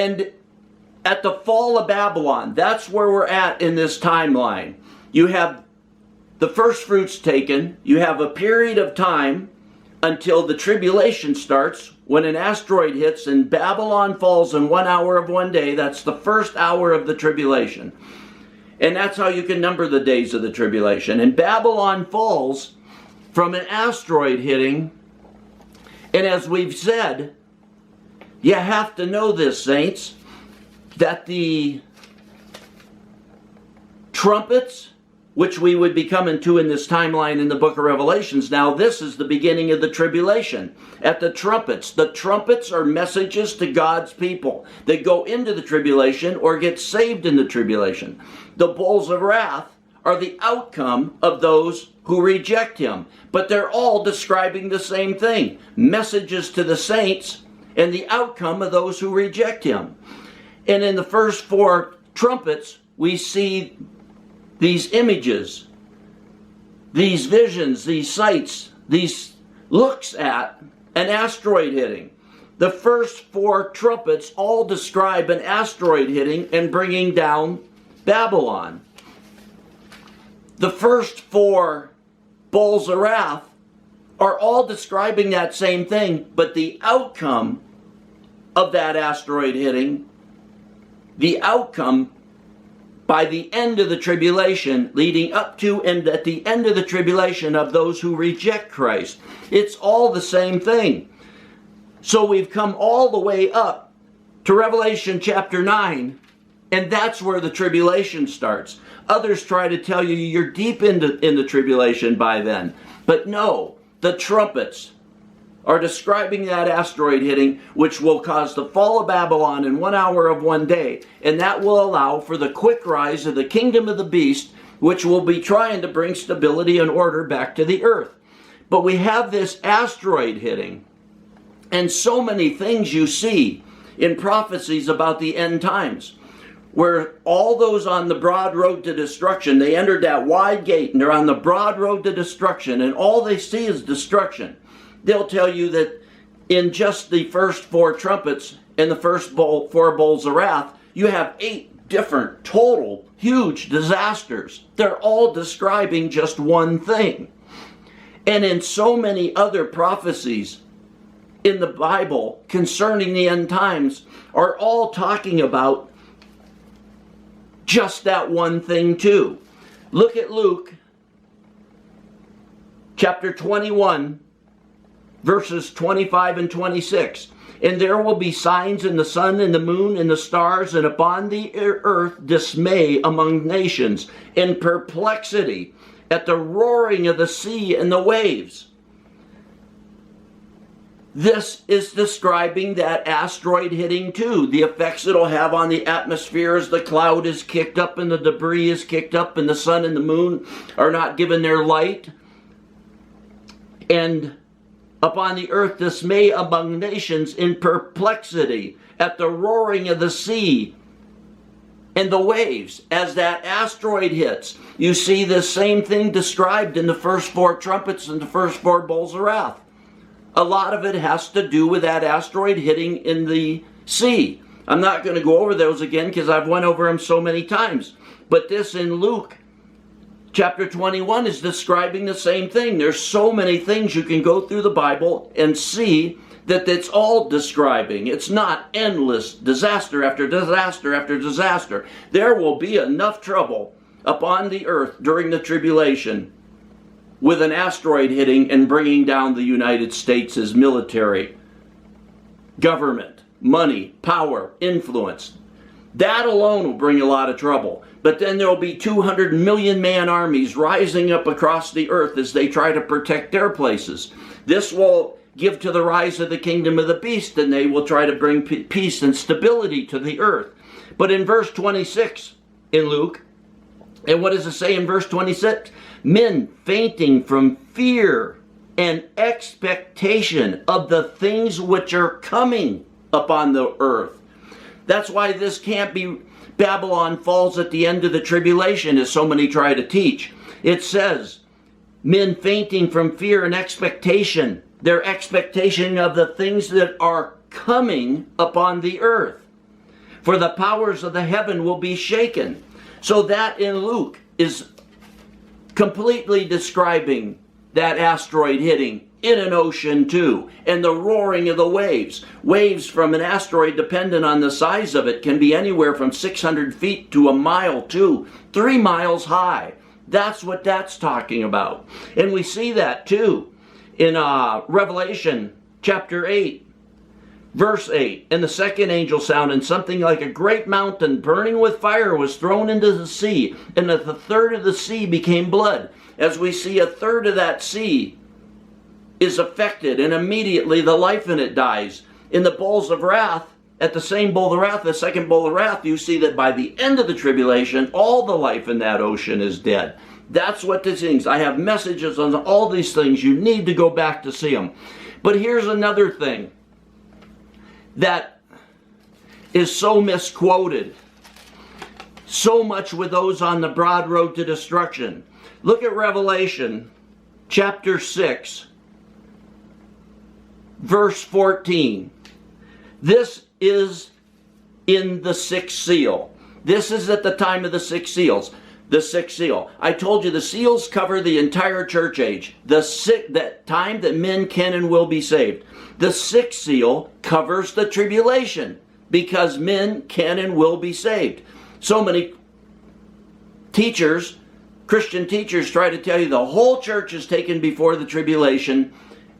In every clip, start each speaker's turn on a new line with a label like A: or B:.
A: And at the fall of Babylon, that's where we're at in this timeline. You have the first fruits taken. You have a period of time until the tribulation starts, when an asteroid hits and Babylon falls in 1 hour of 1 day. That's the first hour of the tribulation. And that's how you can number the days of the tribulation. And Babylon falls from an asteroid hitting. And as we've said, you have to know this, saints, that the trumpets, which we would be coming to in this timeline in the book of Revelations. Now, this is the beginning of the tribulation. At the trumpets are messages to God's people that go into the tribulation or get saved in the tribulation. The bowls of wrath are the outcome of those who reject him. But they're all describing the same thing. Messages to the saints and the outcome of those who reject him. And in the first 4 trumpets, we see these images, these visions, these sights, these looks at an asteroid hitting. The first 4 trumpets all describe an asteroid hitting and bringing down Babylon. The first 4 bowls of wrath are all describing that same thing, but the outcome of that asteroid hitting, the outcome by the end of the tribulation, leading up to and at the end of the tribulation of those who reject Christ. It's all the same thing. So we've come all the way up to Revelation chapter 9, and that's where the tribulation starts. Others try to tell you you're deep in the tribulation by then. But no, the trumpets are describing that asteroid hitting, which will cause the fall of Babylon in 1 hour of 1 day. And that will allow for the quick rise of the kingdom of the beast, which will be trying to bring stability and order back to the earth. But we have this asteroid hitting, and so many things you see in prophecies about the end times, where all those on the broad road to destruction, they entered that wide gate and they're on the broad road to destruction, and all they see is destruction. They'll tell you that in just the first 4 trumpets and the first 4 bowls of wrath, you have 8 different total huge disasters. They're all describing just one thing. And in so many other prophecies in the Bible concerning the end times are all talking about just that one thing too. Look at Luke chapter 21, verses 25 and 26. And there will be signs in the sun and the moon and the stars, and upon the earth dismay among nations, and perplexity at the roaring of the sea and the waves. This is describing that asteroid hitting too, the effects it'll have on the atmosphere as the cloud is kicked up and the debris is kicked up and the sun and the moon are not given their light. And upon the earth dismay among nations, in perplexity at the roaring of the sea and the waves. As that asteroid hits, you see the same thing described in the first 4 trumpets and the first 4 bowls of wrath. A lot of it has to do with that asteroid hitting in the sea. I'm not going to go over those again because I've went over them so many times. But this in Luke chapter 21 is describing the same thing. There's so many things you can go through the Bible and see that it's all describing. It's not endless disaster after disaster after disaster. There will be enough trouble upon the earth during the tribulation with an asteroid hitting and bringing down the United States' military, government, money, power, influence. That alone will bring a lot of trouble. But then there will be 200 million man armies rising up across the earth as they try to protect their places. This will give to the rise of the kingdom of the beast, and they will try to bring peace and stability to the earth. But in verse 26 in Luke, and what does it say in verse 26? Men fainting from fear and expectation of the things which are coming upon the earth. That's why this can't be Babylon falls at the end of the tribulation, as so many try to teach. It says, men fainting from fear and expectation, their expectation of the things that are coming upon the earth. for the powers of the heaven will be shaken. So that in Luke is completely describing that asteroid hitting in an ocean too, and the roaring of the waves. Waves from an asteroid, dependent on the size of it, can be anywhere from 600 feet to a mile to 3 miles high. That's what that's talking about. And we see that too in Revelation chapter 8, verse 8. And the second angel sounded, something like a great mountain burning with fire was thrown into the sea, and a third of the sea became blood. As we see, a third of that sea is affected, and immediately the life in it dies. In the bowls of wrath, at the same bowl of wrath, the second bowl of wrath, you see that by the end of the tribulation, all the life in that ocean is dead. That's what this means. I have messages on all these things. You need to go back to see them. But here's another thing that is so misquoted, so much with those on the broad road to destruction. Look at Revelation chapter 6, verse 14. This is in the sixth seal. This is at the time of the six seals. The sixth seal. I told you the seals cover the entire church age. That time that men can and will be saved. The sixth seal covers the tribulation because men can and will be saved. So many teachers, Christian teachers, try to tell you the whole church is taken before the tribulation,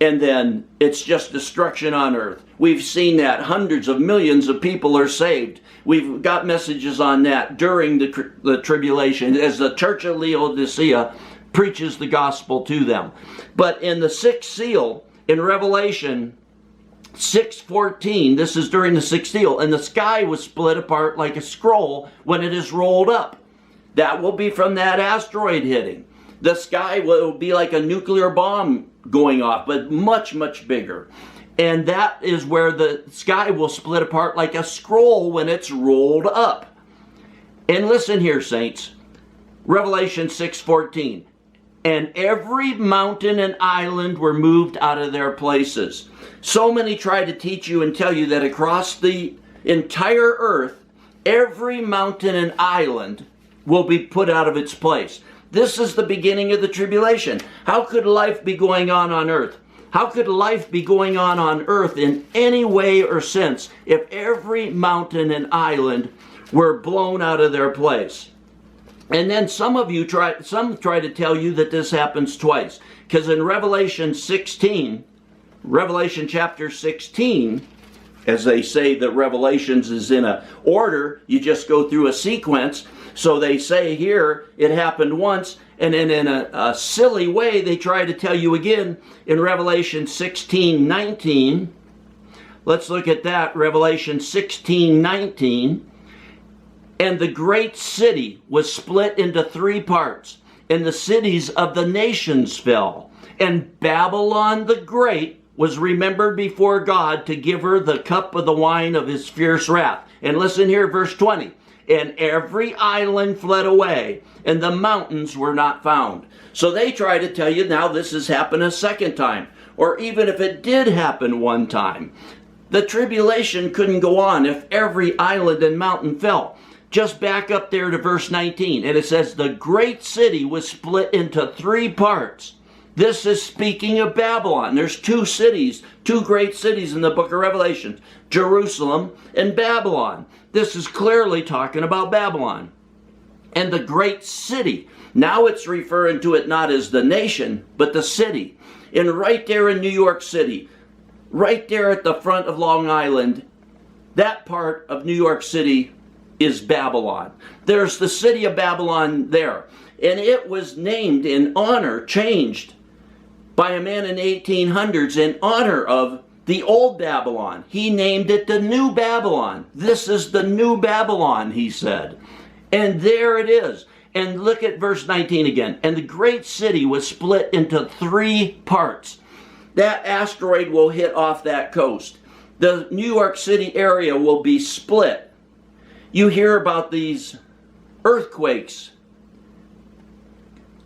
A: and then it's just destruction on earth. We've seen that. Hundreds of millions of people are saved. We've got messages on that during the tribulation as the church of Laodicea preaches the gospel to them. But in the sixth seal, in Revelation 6:14, this is during the sixth seal, and the sky was split apart like a scroll when it is rolled up. That will be from that asteroid hitting. The sky will be like a nuclear bomb going off, but much, much bigger. And that is where the sky will split apart like a scroll when it's rolled up. And listen here, saints. Revelation 6:14. And every mountain and island were moved out of their places. So many try to teach you and tell you that across the entire earth, every mountain and island will be put out of its place. This is the beginning of the tribulation. How could life be going on earth? How could life be going on earth in any way or sense if every mountain and island were blown out of their place? And then some try to tell you that this happens twice. Because in Revelation chapter 16, as they say that Revelations is in a order, you just go through a sequence. So they say here it happened once, and then in a silly way they try to tell you again in Revelation 16:19. Let's look at that, Revelation 16:19. And the great city was split into 3 parts, and the cities of the nations fell. And Babylon the Great was remembered before God to give her the cup of the wine of his fierce wrath. And listen here, verse 20. And every island fled away, and the mountains were not found. So they try to tell you now this has happened a second time. Or even if it did happen one time, the tribulation couldn't go on if every island and mountain fell. Just back up there to verse 19, and it says, the great city was split into 3 parts. This is speaking of Babylon. There's 2 cities, 2 great cities in the book of Revelation, Jerusalem and Babylon. This is clearly talking about Babylon. And the great city, now it's referring to it not as the nation, but the city. And right there in New York City, right there at the front of Long Island, that part of New York City is Babylon. There's the city of Babylon there. And it was named in honor, changed by a man in the 1800s in honor of the old Babylon. He named it the New Babylon. This is the New Babylon, he said. And there it is. And look at verse 19 again. And the great city was split into 3 parts. That asteroid will hit off that coast. The New York City area will be split. You hear about these earthquakes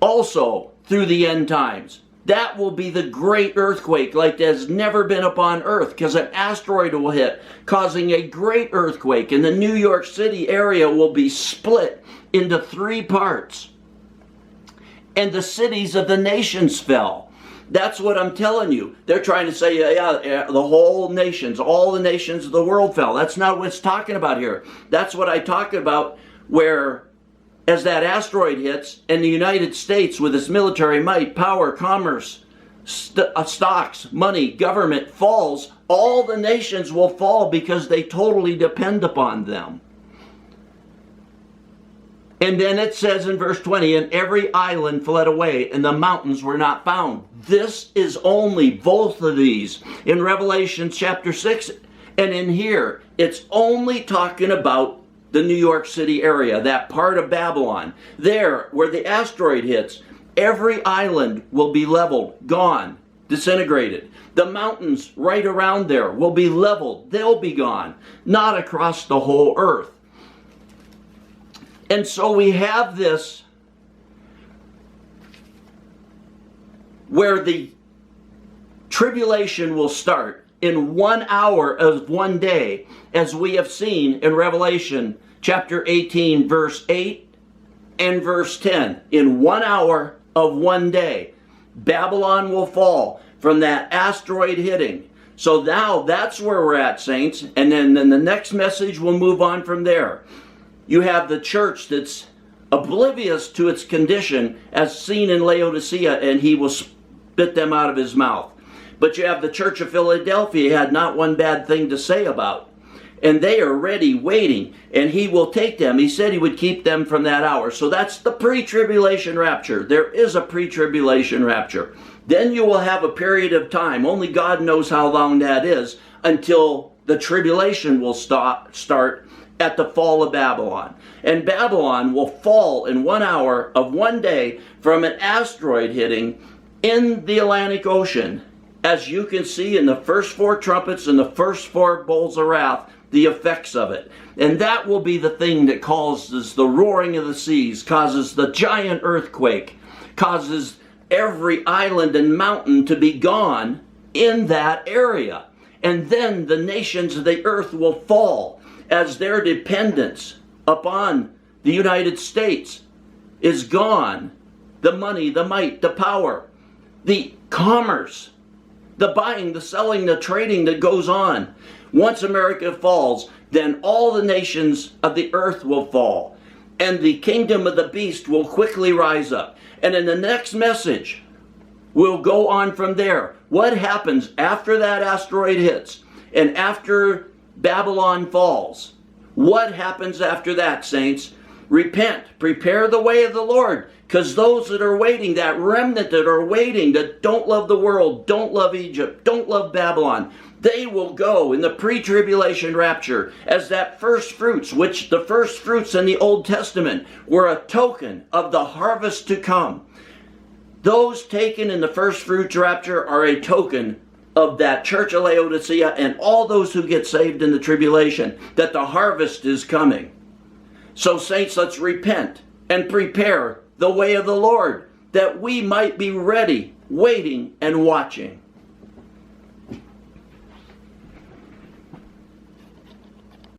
A: also through the end times. That will be the great earthquake like there's never been upon earth, because an asteroid will hit, causing a great earthquake, and the New York City area will be split into 3 parts. And the cities of the nations fell. That's what I'm telling you. They're trying to say, yeah, the whole nations, all the nations of the world fell. That's not what it's talking about here. That's what I talk about, where as that asteroid hits, and the United States with its military might, power, commerce, stocks, money, government falls, all the nations will fall because they totally depend upon them. And then it says in verse 20, and every island fled away, and the mountains were not found. This is only both of these. In Revelation chapter 6 and in here, it's only talking about the New York City area, that part of Babylon. There, where the asteroid hits, every island will be leveled, gone, disintegrated. The mountains right around there will be leveled. They'll be gone, not across the whole earth. And so we have this where the tribulation will start in 1 hour of 1 day, as we have seen in Revelation chapter 18, verse 8 and verse 10. In 1 hour of 1 day, Babylon will fall from that asteroid hitting. So now that's where we're at, saints. And then the next message will move on from there. You have the church that's oblivious to its condition, as seen in Laodicea, and he will spit them out of his mouth. But you have the church of Philadelphia, he had not one bad thing to say about. And they are ready, waiting, and he will take them. He said he would keep them from that hour. So that's the pre-tribulation rapture. There is a pre-tribulation rapture. Then you will have a period of time, only God knows how long that is, until the tribulation will start at the fall of Babylon. And Babylon will fall in 1 hour of 1 day from an asteroid hitting in the Atlantic Ocean. As you can see in the first 4 trumpets and the first 4 bowls of wrath, the effects of it. And that will be the thing that causes the roaring of the seas, causes the giant earthquake, causes every island and mountain to be gone in that area. And then the nations of the earth will fall, as their dependence upon the United States is gone. The money, the might, the power, the commerce, the buying, the selling, the trading that goes on. Once America falls, then all the nations of the earth will fall, and the kingdom of the beast will quickly rise up. And in the next message, we'll go on from there. What happens after that asteroid hits and after Babylon falls? What happens after that, saints? Repent, prepare the way of the Lord, because those that are waiting, that remnant that are waiting, that don't love the world, don't love Egypt, don't love Babylon, they will go in the pre-tribulation rapture as that first fruits, which the first fruits in the Old Testament were a token of the harvest to come. Those taken in the first fruits rapture are a token of that church of Laodicea and all those who get saved in the tribulation, that the harvest is coming. So saints, let's repent and prepare the way of the Lord, that we might be ready, waiting and watching.